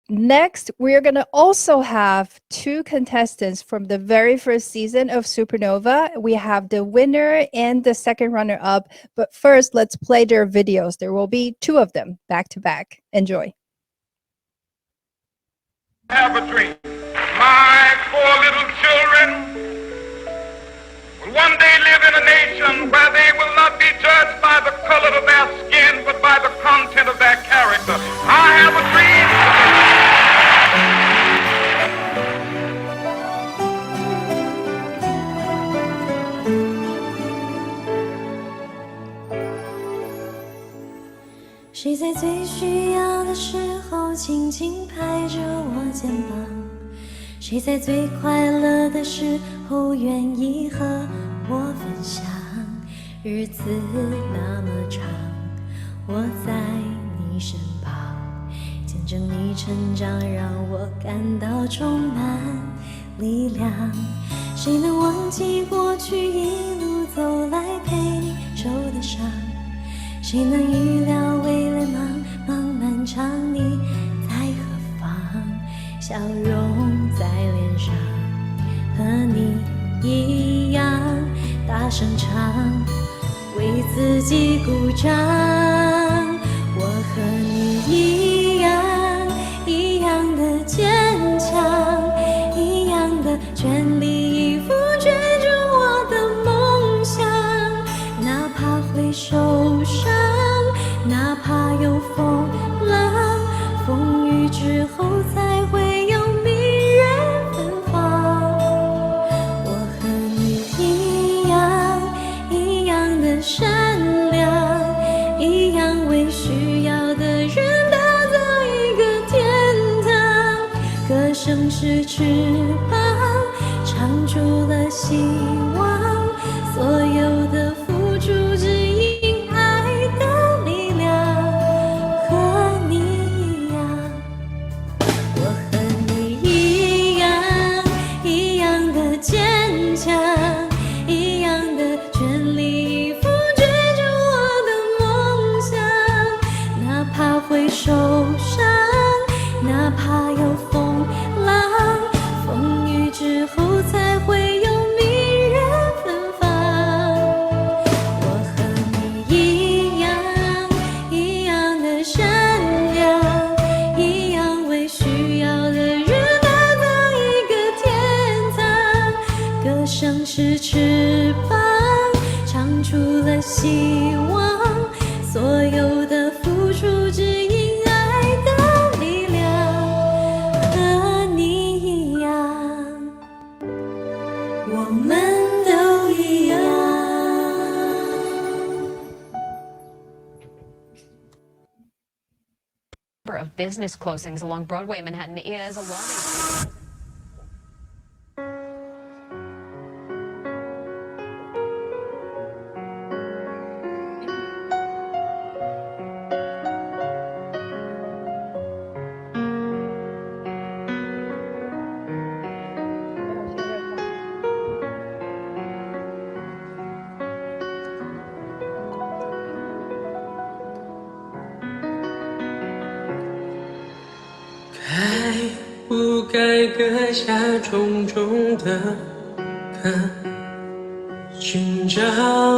Next, we're going to also have 2 contestants from the very first season of Supernova. We have the winner and the second runner-up. But first, let's play their videos. There will be 2 of them back to back. Enjoy. I have a dream. My 4 little children will one day live in a nation where they will not be judged by the color of their skin, but by the content of their character. I have a dream. 谁在最需要的时候轻轻拍着我肩膀？谁在最快乐的时候愿意和我分享？日子那么长，我在你身旁，见证你成长，让我感到充满力量。谁能忘记过去一路走来陪你受的伤？谁能预料未来茫茫漫长，你在何方？笑容在脸上，和你一样大声唱，为自己鼓掌。我和你一样的坚强，一样的全力以赴追逐我的梦想，哪怕会受伤，哪怕有风浪，风雨之后才会有明月芬芳。我和你一样的善良，一样为需要的人打造一个天堂。歌声是翅膀，唱出了希望，所有的付出只因爱的力量。和你一样，我和你一样的坚强，一样的全力以赴追逐我的梦想，哪怕会受伤，哪怕有风浪，风雨之后才会有明月芬芳。我和你一样的善良，一样为需要的人打造一个天堂。歌声是翅膀，唱出了希望，所有的付出只因爱的力量。和你一样，我们都一样。Number of business closings along Broadway in Manhattan is alarming.不该割下重重的壳，寻找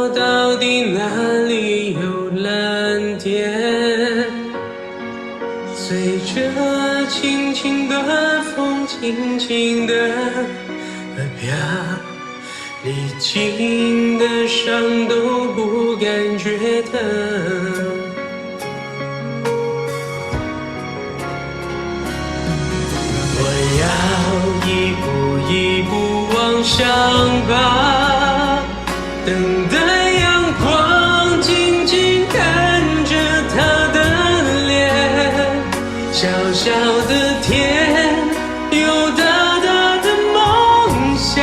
到底哪里有蓝点，随着轻轻的风，轻轻的河漂，历经的伤都不感觉疼。一步一步往上爬，等待阳光，静静看着他的脸，小小的天，有大大的梦想，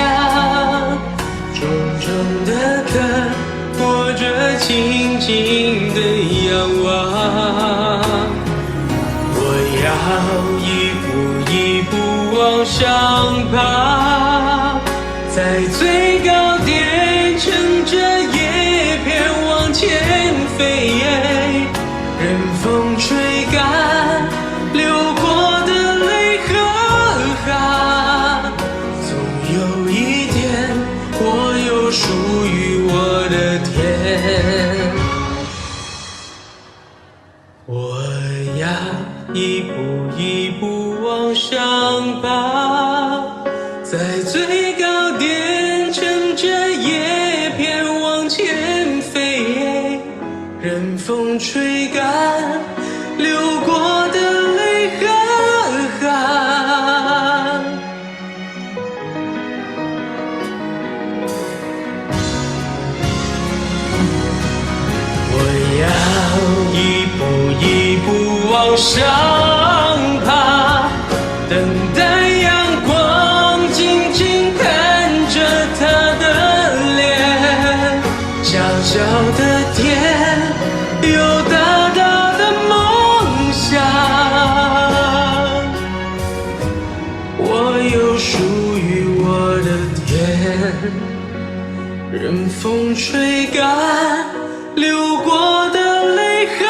重重的壳，裹着静静的仰望。我要一步一步往上爬，在最高点乘着叶片往前飞，任风吹干流过的我要一步一步往上爬，在最高点乘着叶片往前飞，任风吹干流过的泪和汗。我要一步一步往上爬，等待阳光静静看着他的脸，小小的天有大大的梦想，我有属于我的天，任风吹干流过的泪和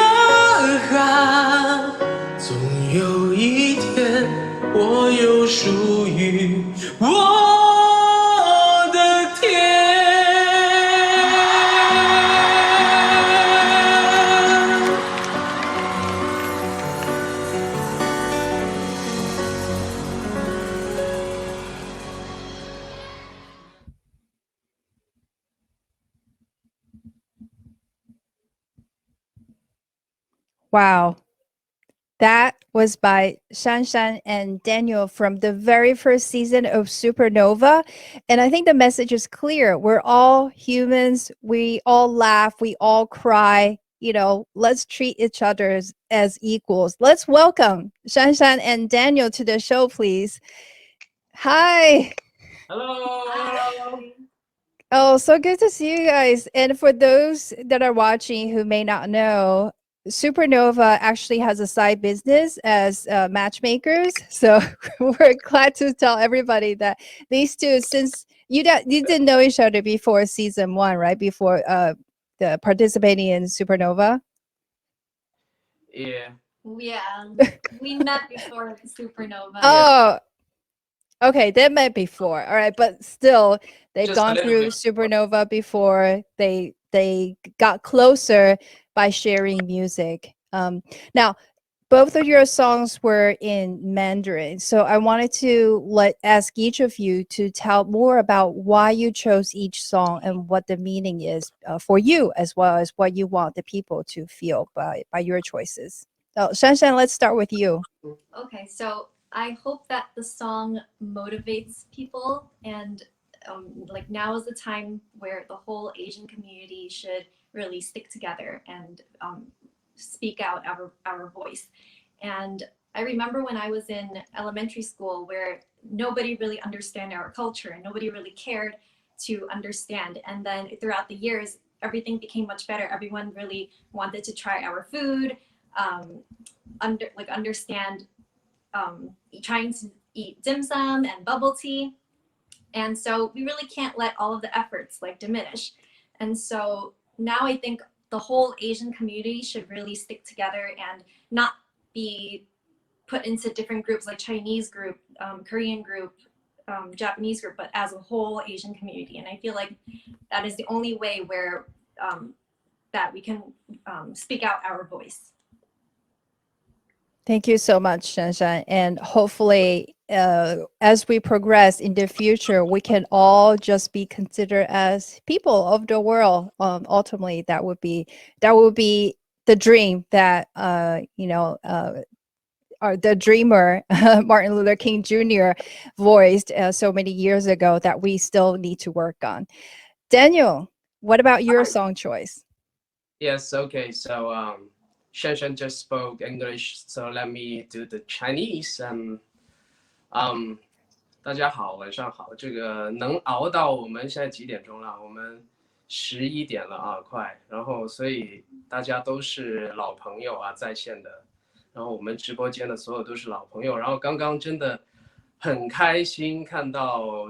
汗，总有一天我有属于我的天。Wow. That was by Shanshan and Daniel from the very first season of Supernova. And I think the message is clear. We're all humans. We all laugh. We all cry. You know, let's treat each other as equals. Let's welcome Shanshan and Daniel to the show, please. Hi. Hello. Oh, so good to see you guys. And for those that are watching who may not know, Supernova actually has a side business as matchmakers. So we're glad to tell everybody that these two, since you didn't know each other before season 1, right? Before the participating in Supernova. Yeah. Yeah, we met before Supernova. Oh, okay, they met before. All right, but still, they've Just a gone little through bit. Supernova before. They got closer by sharing music. Now, both of your songs were in Mandarin, so I wanted to ask each of you to tell more about why you chose each song and what the meaning is for you, as well as what you want the people to feel by your choices. So, Shanshan, let's start with you. Okay, so I hope that the song motivates people, and like now is the time where the whole Asian community should really stick together and speak out our voice. And I remember when I was in elementary school where nobody really understood our culture and nobody really cared to understand. And then throughout the years, everything became much better. Everyone really wanted to try our food, understand, trying to eat dim sum and bubble tea. And so we really can't let all of the efforts diminish. And so now I think the whole Asian community should really stick together and not be put into different groups like Chinese group, Korean group, Japanese group, but as a whole Asian community. And I feel like that is the only way where that we can speak out our voice. Thank you so much, Shanshan. And hopefully, as we progress in the future, we can all just be considered as people of the world. Ultimately, that would be the dream that the dreamer Martin Luther King Jr. voiced so many years ago that we still need to work on. Daniel, what about your song choice? Yes, okay. So Shanshan just spoke English, so let me do the Chinese. 大家好，晚上好。这个能熬到我们现在几点钟了？我们11点了啊，快。然后所以大家都是老朋友啊，在线的。然后我们直播间的所有都是老朋友。然后刚刚真的很开心看到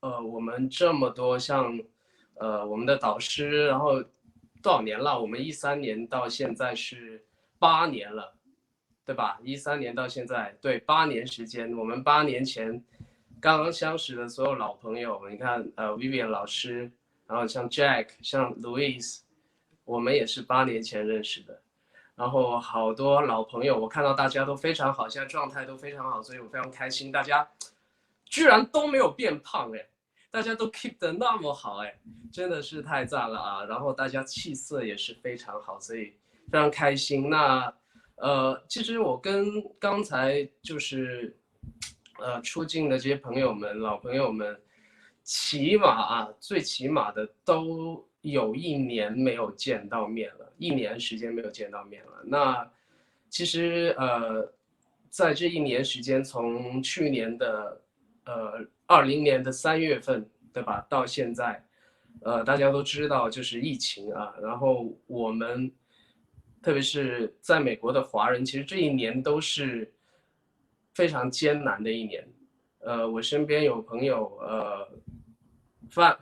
我们这么多像我们的导师，然后多少年了？我们13年到现在是8年了，对吧？13年到现在，对，8年时间。我们8年前刚刚相识的所有老朋友，你看Vivian 老师，然后像 Jack， 像 Louis， 我们也是8年前认识的。然后好多老朋友，我看到大家都非常好，现在状态都非常好，所以我非常开心。大家居然都没有变胖哎，大家都 keep 得那么好哎，真的是太赞了啊！然后大家气色也是非常好，所以非常开心。那其实我跟刚才就是出镜的这些朋友们、老朋友们，起码啊，最起码的都有1年没有见到面了，1年时间没有见到面了。那其实在这1年时间，从去年的20年的3月份，对吧，到现在，大家都知道就是疫情啊，然后我们特别是在美国的华人，其实这1年都是非常艰难的1年。我身边有朋友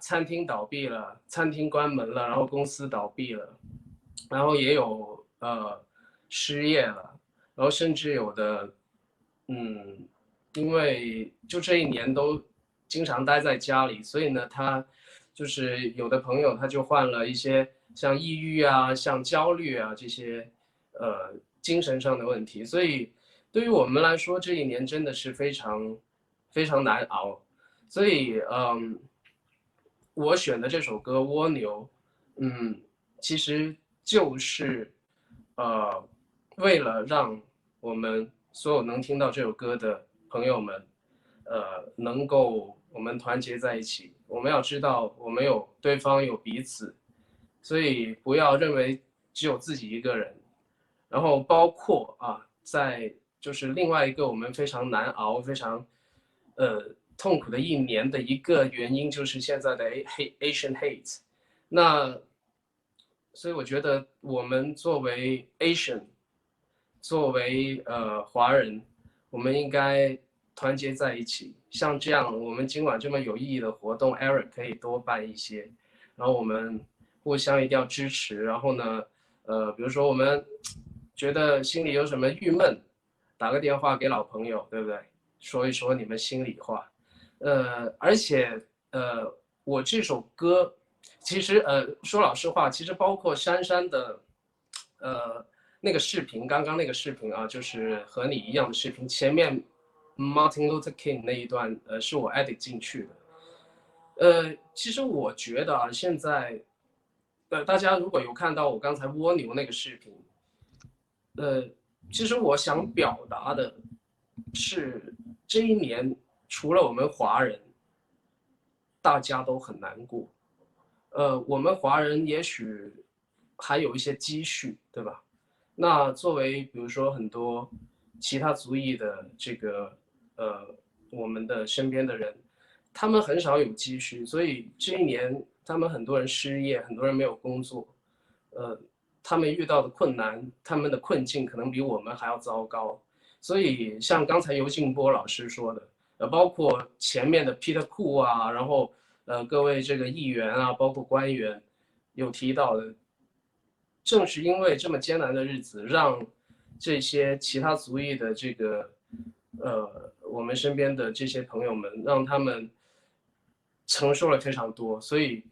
餐厅倒闭了，餐厅关门了，然后公司倒闭了，然后也有失业了，然后甚至有的因为就这1年都经常待在家里，所以呢他就是有的朋友他就患了一些像抑郁啊、像焦虑啊这些精神上的问题，所以对于我们来说这1年真的是非常非常难熬。所以我选的这首歌《蜗牛》，其实就是为了让我们所有能听到这首歌的朋友们，能够我们团结在一起。我们要知道，我们有对方，有彼此，所以不要认为只有自己一个人。然后包括在就是另外一个我们非常难熬、非常痛苦的1年的一个原因，就是现在的 Asian hate。那所以我觉得我们作为 Asian， 作为华人，我们应该团结在一起。像这样，我们今晚这么有意义的活动 ，Eric 可以多办一些，然后我们互相一定要支持。然后呢，比如说我们觉得心里有什么郁闷，打个电话给老朋友，对不对？说一说你们心里话。而且我这首歌，其实说老实话，其实包括珊珊的那个视频，刚刚那个视频啊，就是和你一样的视频，前面 Martin Luther King 那一段是我 edit 进去的。其实我觉得啊，现在大家如果有看到我刚才蜗牛那个视频，其实我想表达的是这1年除了我们华人，大家都很难过。我们华人也许还有一些积蓄，对吧？那作为比如说很多其他族裔的这个我们的身边的人，他们很少有积蓄，所以这1年他们很多人失业，很多人没有工作，他们遇到的困难，他们的困境可能比我们还要糟糕。所以像刚才尤静波老师说的，包括前面的 Peter Koo 啊，然后各位这个议员啊，包括官员有提到的，正是因为这么艰难的日子，让这些其他族裔的这个我们身边的这些朋友们，让他们承受了非常多，所以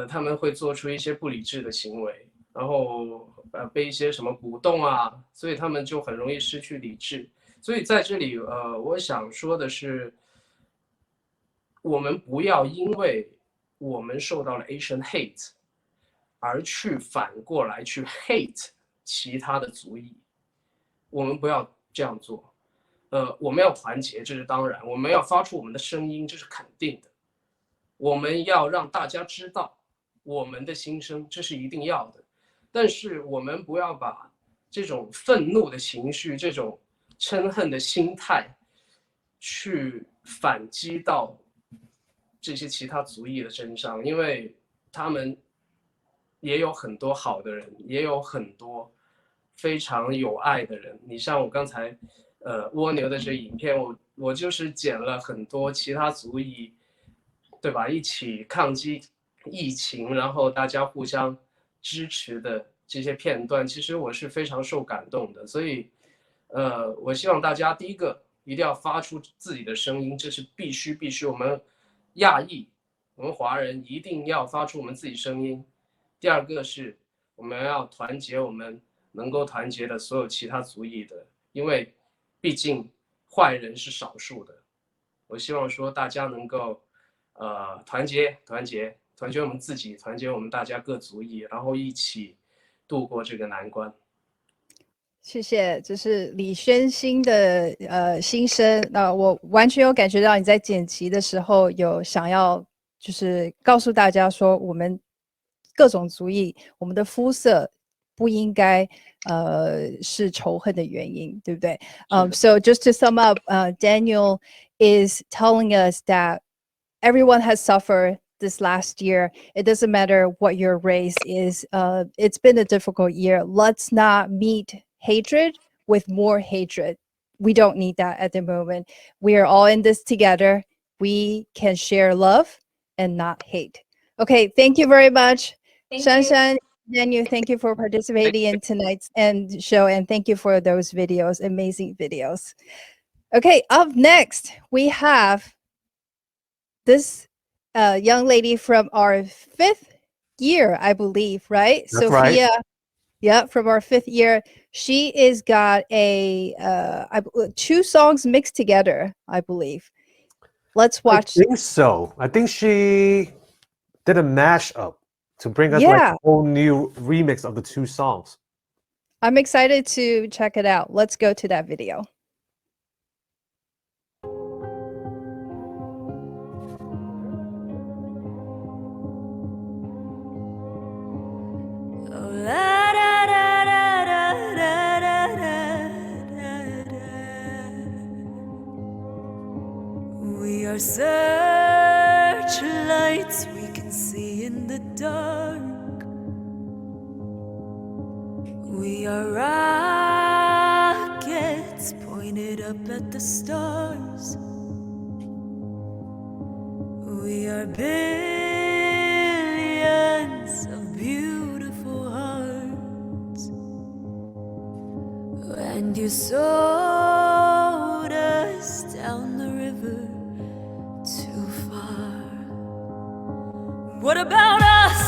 他们会做出一些不理智的行为，然后被一些什么鼓动啊，所以他们就很容易失去理智。所以在这里我想说的是，我们不要因为我们受到了 Asian hate 而去反过来去 hate 其他的族裔，我们不要这样做。我们要团结，这是当然，我们要发出我们的声音，这是肯定的。我们要让大家知道我们的心声，这是一定要的。但是我们不要把这种愤怒的情绪，这种嗔恨的心态去反击到这些其他族裔的身上，因为他们也有很多好的人，也有很多非常有爱的人。你像我刚才蜗牛的这影片，我就是剪了很多其他族裔，对吧，一起抗击疫情，然后大家互相支持的这些片段，其实我是非常受感动的。所以我希望大家第一个一定要发出自己的声音，这是必须我们亚裔，我们华人一定要发出我们自己声音。第二个是我们要团结我们能够团结的所有其他族裔的，因为毕竟坏人是少数的。我希望说大家能够团结我们自己，团结我们大家各族裔，然后一起度过这个难关。谢谢，这是李宣兴的心声。我完全有感觉到你在剪辑的时候有想要就是告诉大家说，我们各种族裔，我们的肤色不应该是仇恨的原因，对不对？So just to sum up, Daniel is telling us that everyone has suffered this last year. It doesn't matter what your race is. It's been a difficult year. Let's not meet hatred with more hatred. We don't need that at the moment. We are all in this together. We can share love and not hate. Okay, thank you very much. Shanshan, Daniel, thank you for participating in tonight's show, and thank you for those videos, amazing videos. Okay, up next, we have this young lady from our 5th year, I believe, right? That's Sophia. right. Yeah, from our 5th year. She is got 2 songs mixed together, I believe. Let's watch. I think so. I think she did a mashup to bring us like a whole new remix of the 2 songs. I'm excited to check it out. Let's go to that video. We are searchlights we can see in the dark. We are rockets pointed up at the stars. We are billions of beautiful hearts. And you sold us down the river too far. What about us?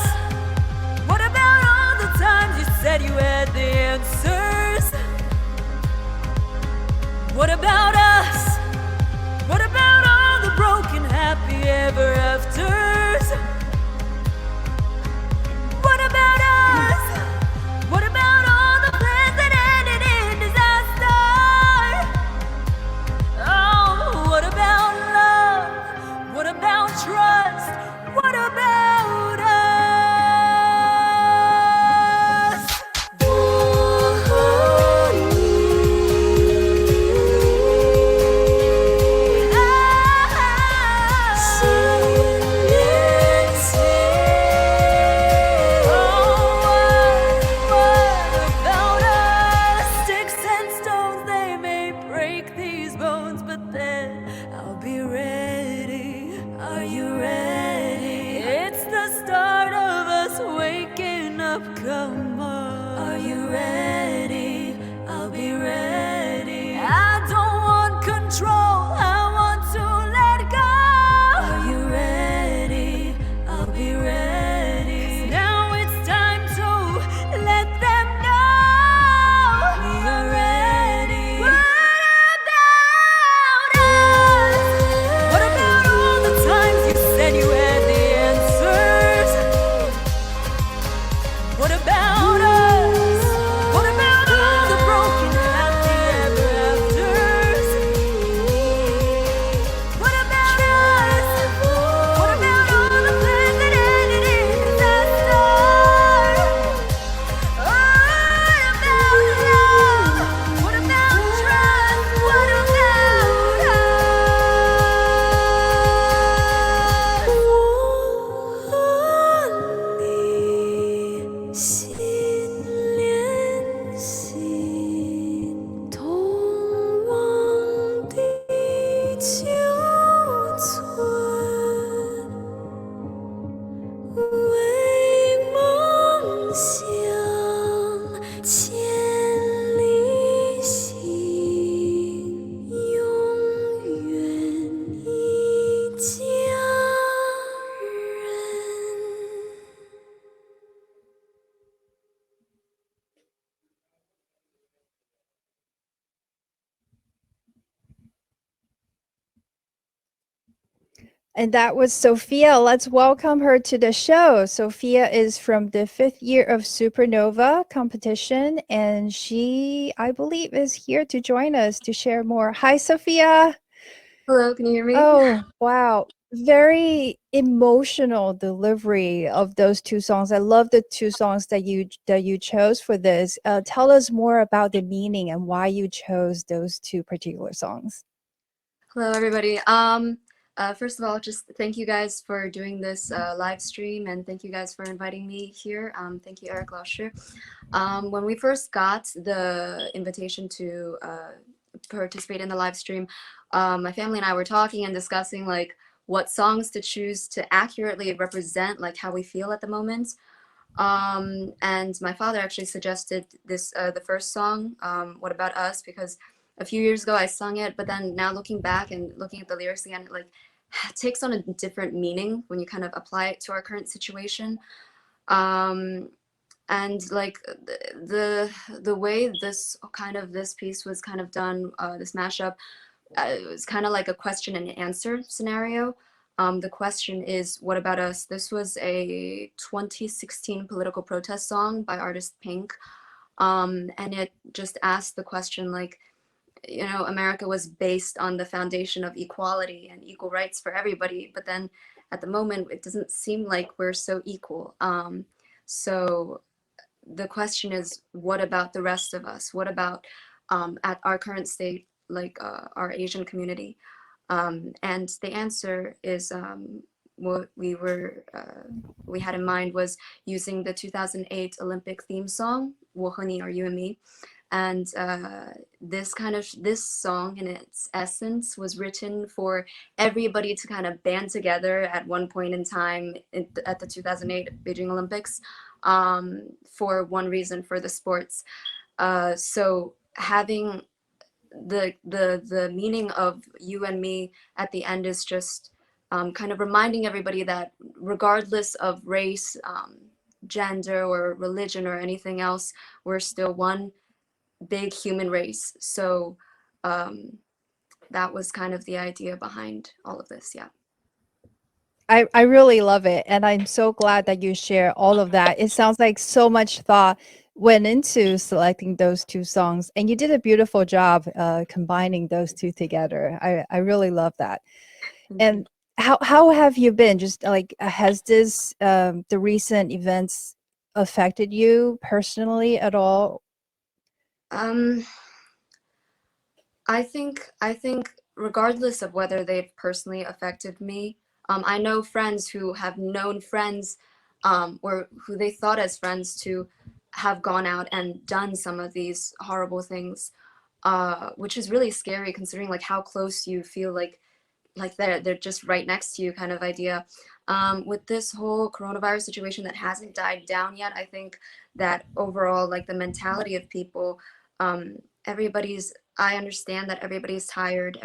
What about all the times you said you had the answers? What about us? What about all the broken happy ever afters? What about us? What about all the plans that ended in disaster? Oh, what about love? What about trust? What about us? And that was Sophia. Let's welcome her to the show. Sophia is from the 5th year of Supernova competition, and she, I believe, is here to join us to share more. Hi, Sophia. Hello, can you hear me? Oh, wow. Very emotional delivery of those two songs. I love the two songs that you chose for this. Tell us more about the meaning and why you chose those two particular songs. Hello, everybody. First of all, just thank you guys for doing this live stream, and thank you guys for inviting me here. Thank you, Eric Lauscher. When we first got the invitation to participate in the live stream, my family and I were talking and discussing like what songs to choose to accurately represent like how we feel at the moment. And my father actually suggested this the first song, What About Us, because a few years ago I sung it, but then now looking back and looking at the lyrics again, it like takes on a different meaning when you kind of apply it to our current situation. And like the way this piece was kind of done, this mashup, it was kind of like a question and answer scenario. The question is, what about us? This was a 2016 political protest song by artist Pink. And it just asked the question like, you know, America was based on the foundation of equality and equal rights for everybody. But then at the moment, it doesn't seem like we're so equal. So the question is, what about the rest of us? What about at our current state, like our Asian community? And the answer is what we had in mind was using the 2008 Olympic theme song, 我和你 or You and Me. And this song in its essence was written for everybody to kind of band together at one point in time at the 2008 Beijing Olympics for one reason, for the sports. So having the meaning of you and me at the end is just kind of reminding everybody that regardless of race, gender, or religion, or anything else, we're still one big human race. So that was kind of the idea behind all of this. Yeah. I really love it, and I'm so glad that you share all of that. It sounds like so much thought went into selecting those two songs, and you did a beautiful job combining those two together. I really love that. And how have you been? Just like, has this the recent events affected you personally at all? I think regardless of whether they've personally affected me, I know friends who have known friends or who they thought as friends to have gone out and done some of these horrible things, which is really scary considering like how close you feel like they're just right next to you kind of idea. With this whole coronavirus situation that hasn't died down yet, I think that overall like the mentality of people, I understand that everybody's tired,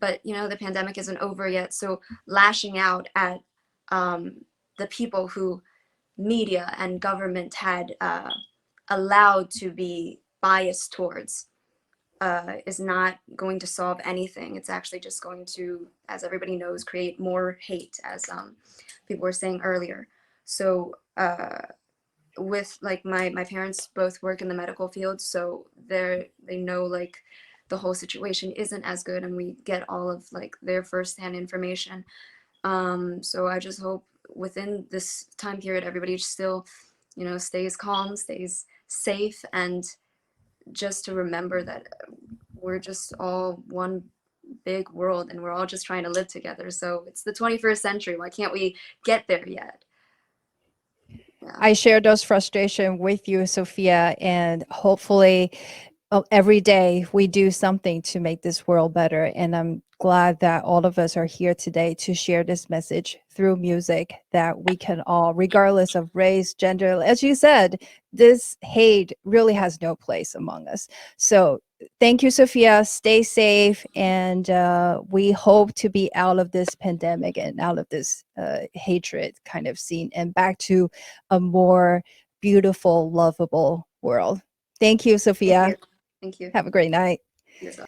but you know, the pandemic isn't over yet. So lashing out at the people who media and government had allowed to be biased towards is not going to solve anything. It's actually just going to, as everybody knows, create more hate, as people were saying earlier. So with like my parents both work in the medical field, so they know like the whole situation isn't as good, and we get all of like their firsthand information. So I just hope within this time period everybody still, you know, stays calm, stays safe, and just to remember that we're just all one big world and we're all just trying to live together. So it's the 21st century. Why can't we get there yet? Yeah. I share those frustration with you, Sophia, and hopefully every day we do something to make this world better. And I'm glad that all of us are here today to share this message through music, that we can all, regardless of race, gender, as you said, this hate really has no place among us. So thank you, Sophia. Stay safe. And we hope to be out of this pandemic and out of this hatred kind of scene and back to a more beautiful, lovable world. Thank you, Sophia. Thank you. Have a great night. Yes.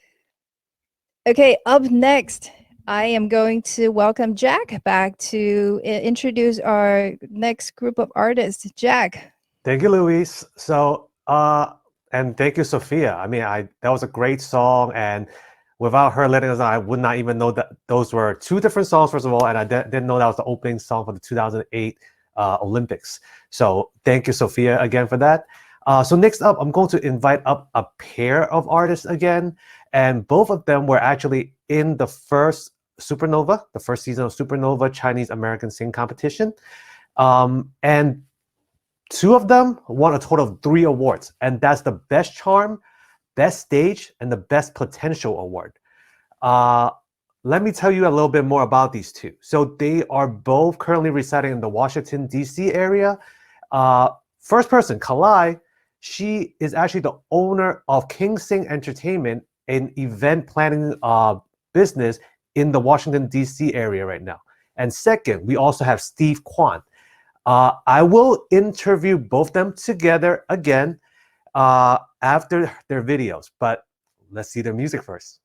Okay, up next, I am going to welcome Jack back to introduce our next group of artists. Jack. Thank you, Luis. So, and thank you, Sophia. I mean, that was a great song, and without her letting us know, I would not even know that those were two different songs, first of all, and I didn't know that was the opening song for the 2008 Olympics. So thank you, Sophia, again for that. So next up, I'm going to invite up a pair of artists again, and both of them were actually in the first Supernova, the first season of Supernova Chinese American Sing Competition. And two of them won a total of 3 awards, and that's the Best Charm, Best Stage, and the Best Potential Award. Let me tell you a little bit more about these two. So they are both currently residing in the Washington, D.C. area. First person, Kalai, she is actually the owner of King Sing Entertainment, an event planning business in the Washington, D.C. area right now. And second, we also have Steve Kwan. I will interview both of them together again after their videos, but let's see their music first.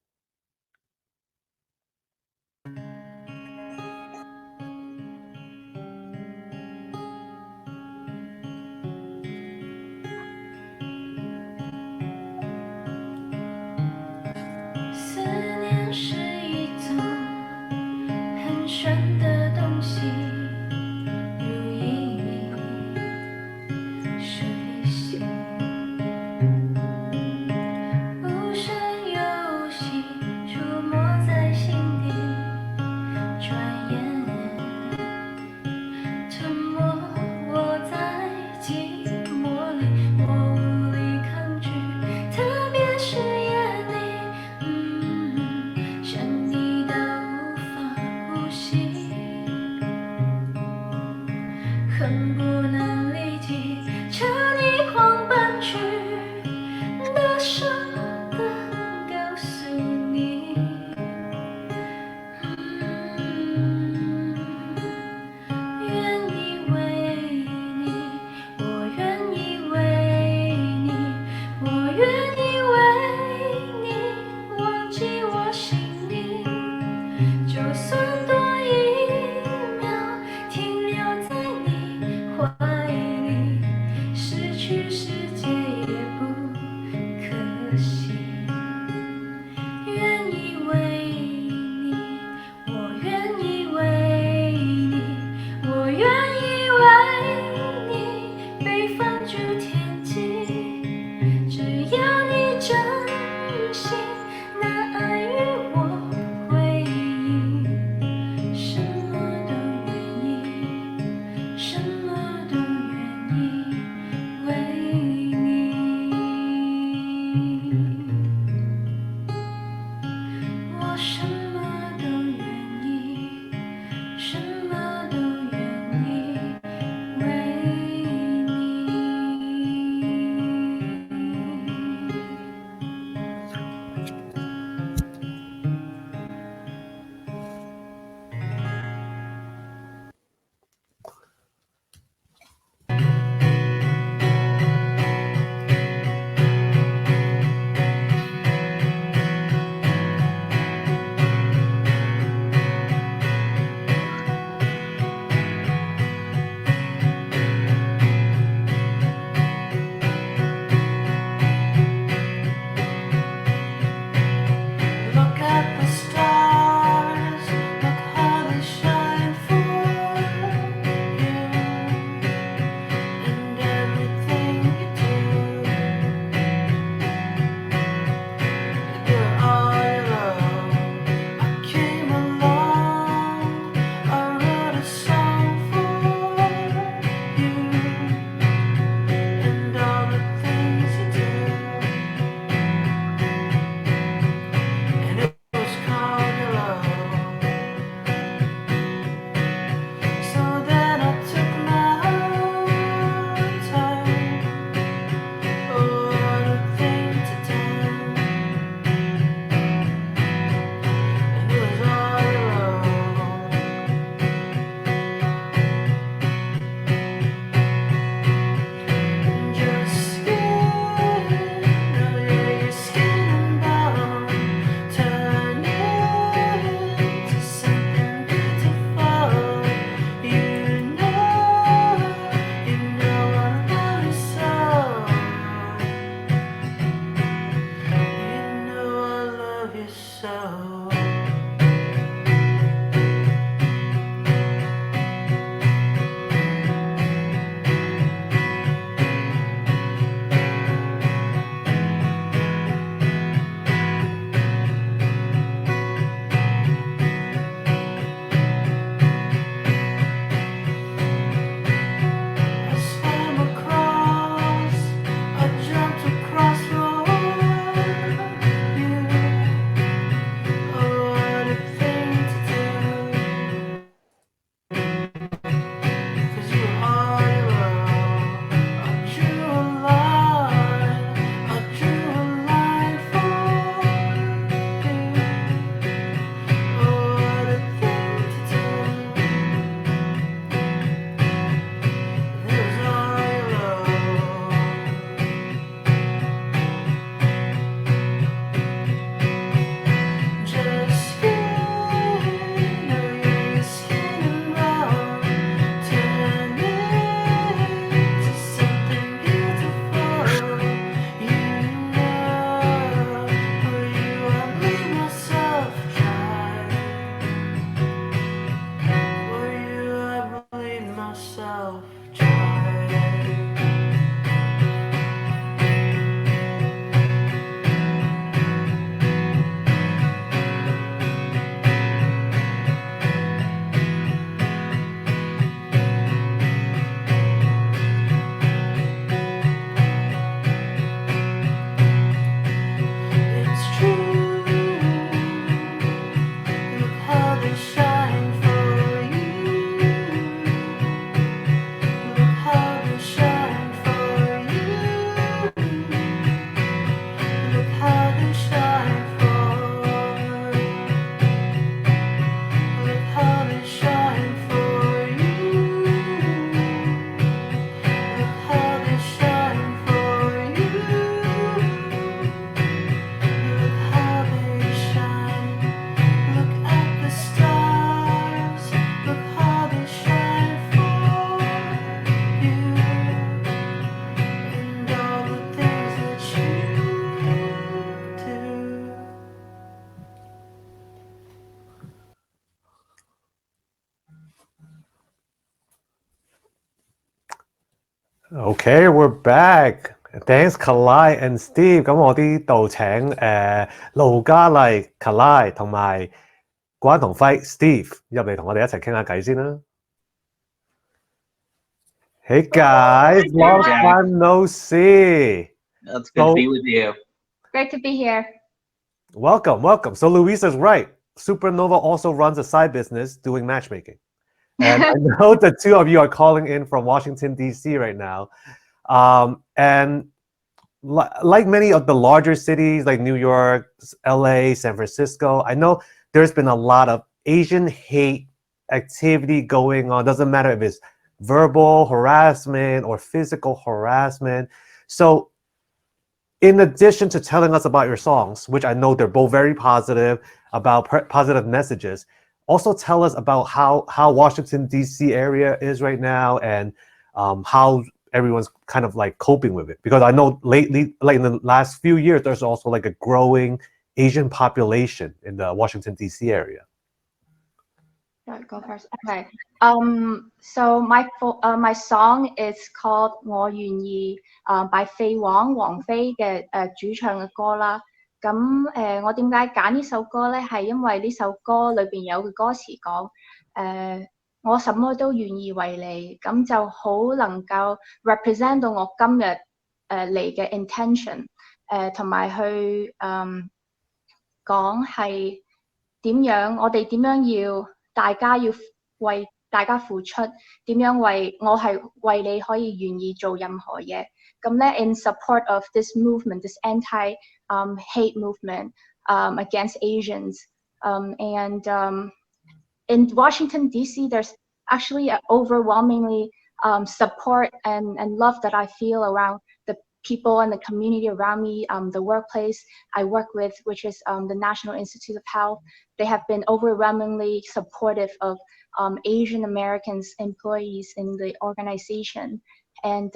Okay, we're back. Thanks, Kalai and Steve. 咁我呢度請盧嘉麗、Kalai 同埋關同輝 Steve 入嚟同我哋一齊傾下偈先啦。Hey guys, long time no see. It's good to be with you. Great to be here. Welcome, welcome. So Louisa's right. Supernova also runs a side business doing matchmaking. And I know the two of you are calling in from Washington, D.C. right now. And like many of the larger cities like New York, LA, San Francisco, I know there's been a lot of Asian hate activity going on. Doesn't matter if it's verbal harassment or physical harassment. So in addition to telling us about your songs, which I know they're both very positive, about positive messages, also tell us about how Washington, D.C. area is right now and how everyone's kind of like coping with it. Because I know lately, like in the last few years, there's also like a growing Asian population in the Washington, D.C. area. Go first. Okay. So my song is called 我願意 by 飛黃飛嘅主唱嘅歌啦。咁我點解揀呢首歌咧？係因為呢首歌裏邊有句歌詞講我什麼都願意為你，咁就好能夠 represent 到我今日嚟嘅 intention， 同埋去講係點樣，我哋點樣要大家要為大家付出，點樣我係為你可以願意做任何嘢。咁咧 in support of this movement, this anti-hate movement against Asians, and in Washington, D.C., there's actually overwhelmingly support and love that I feel around the people and the community around me. The workplace I work with, which is the National Institute of Health, they have been overwhelmingly supportive of Asian Americans employees in the organization. And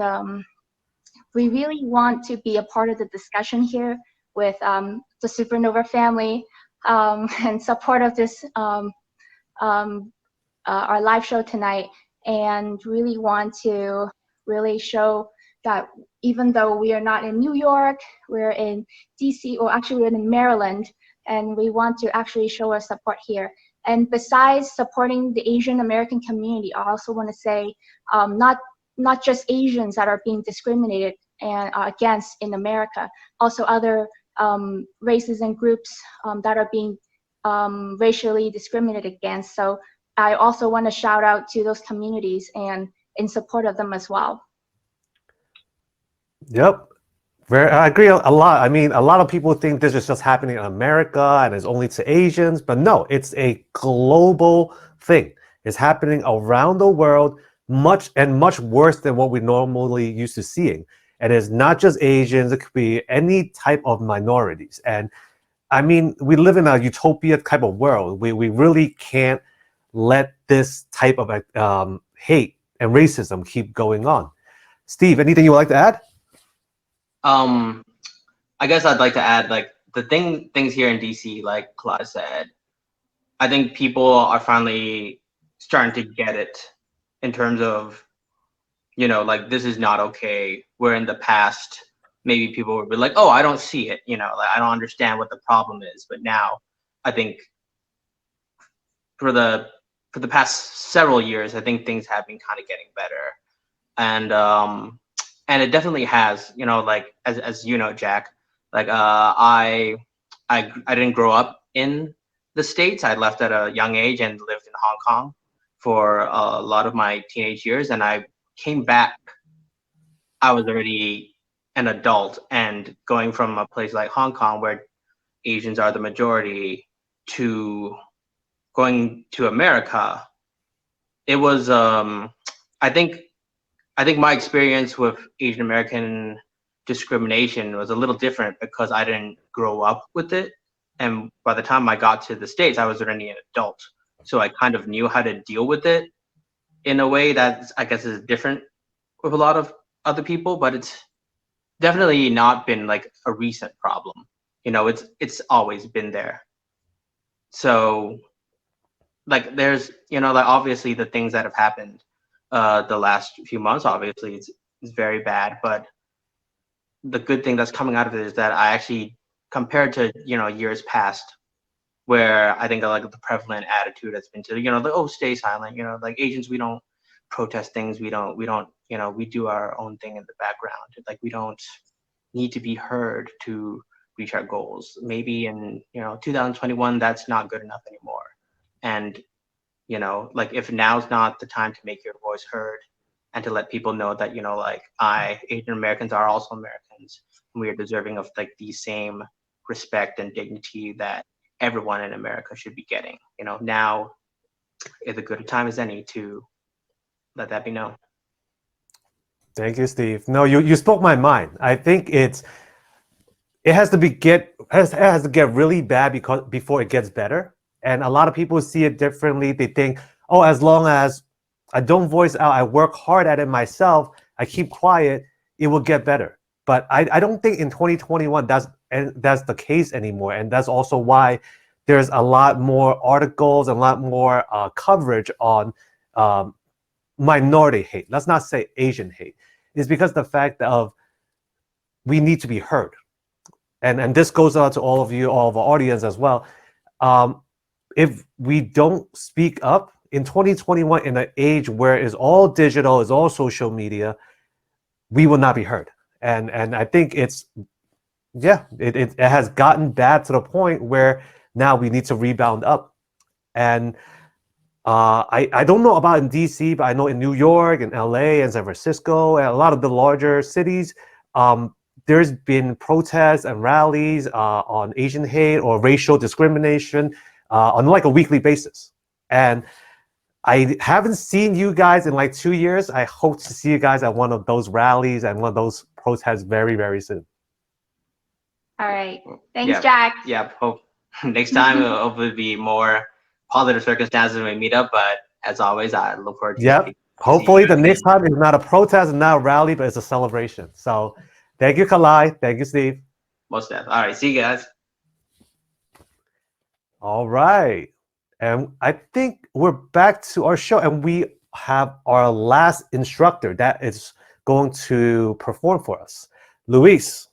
we really want to be a part of the discussion here with the Supernova family and support of this our live show tonight, and really want to really show that even though we are not in New York, we're in DC, or actually we're in Maryland, and we want to actually show our support here. And besides supporting the Asian American community, I also want to say not just Asians that are being discriminated and against in America, also other races and groups that are being racially discriminated against. So I also want to shout out to those communities and in support of them as well. Yep. I agree a lot. I mean, a lot of people think this is just happening in America and it's only to Asians, but no, it's a global thing. It's happening around the world, much worse than what we normally used to seeing. And it's not just Asians, it could be any type of minorities. And I mean, we live in a utopia type of world. We really can't let this type of hate and racism keep going on. Steve, anything you would like to add? I guess I'd like to add, like, the things here in DC, like Claude said, I think people are finally starting to get it in terms of, you know, like, this is not okay. Where in the past, maybe people would be like, oh, I don't see it, you know, like, I don't understand what the problem is. But now, I think for the past several years, I think things have been kind of getting better. And it definitely has, you know, like, as you know, Jack, like, I didn't grow up in the States. I left at a young age and lived in Hong Kong for a lot of my teenage years. And I came back, I was already an adult, and going from a place like Hong Kong where Asians are the majority to going to America, it was, I think my experience with Asian American discrimination was a little different because I didn't grow up with it. And by the time I got to the States, I was already an adult. So I kind of knew how to deal with it in a way that I guess is different with a lot of other people, but it's definitely not been like a recent problem. You know, it's always been there. So like, there's, you know, like, obviously the things that have happened the last few months, obviously is very bad. But the good thing that's coming out of it is that I actually, compared to years past, where I think like the prevalent attitude has been to oh, stay silent, like Asians, we don't protest things, we don't we do our own thing in the background, like we don't need to be heard to reach our goals. Maybe in 2021 that's not good enough anymore, and like if now's not the time to make your voice heard and to let people know that like Asian Americans are also Americans, and we are deserving of like the same respect and dignity that everyone in America should be getting. Now is a good time as any to let that be known. Thank you, Steve. No, you spoke my mind. I think it has to get really bad before it gets better. And a lot of people see it differently. They think, oh, as long as I don't voice out, I work hard at it myself, I keep quiet, it will get better. But I don't think in 2021 that's the case anymore. And that's also why there's a lot more articles and a lot more coverage on minority hate. Let's not say Asian hate. It's because the fact of we need to be heard. And this goes out to all of you, all of our audience as well. If we don't speak up in 2021, in an age where it's all digital, it's all social media, we will not be heard. And I think it has gotten bad to the point where now we need to rebound up. And I don't know about in DC, but I know in New York and LA and San Francisco and a lot of the larger cities, there's been protests and rallies on Asian hate or racial discrimination on like a weekly basis. And I haven't seen you guys in like 2 years. I hope to see you guys at one of those rallies and one of those protests very, very soon. All right. Thanks, Jack. Yeah, hope next time it'll hopefully be more positive circumstances when we meet up. But as always, I look forward to hopefully the next time is not a protest and not a rally, but it's a celebration. So thank you, Kalai. Thank you, Steve. Most definitely. All right. See you guys. All right. And I think we're back to our show, and we have our last instructor that is going to perform for us. Luis,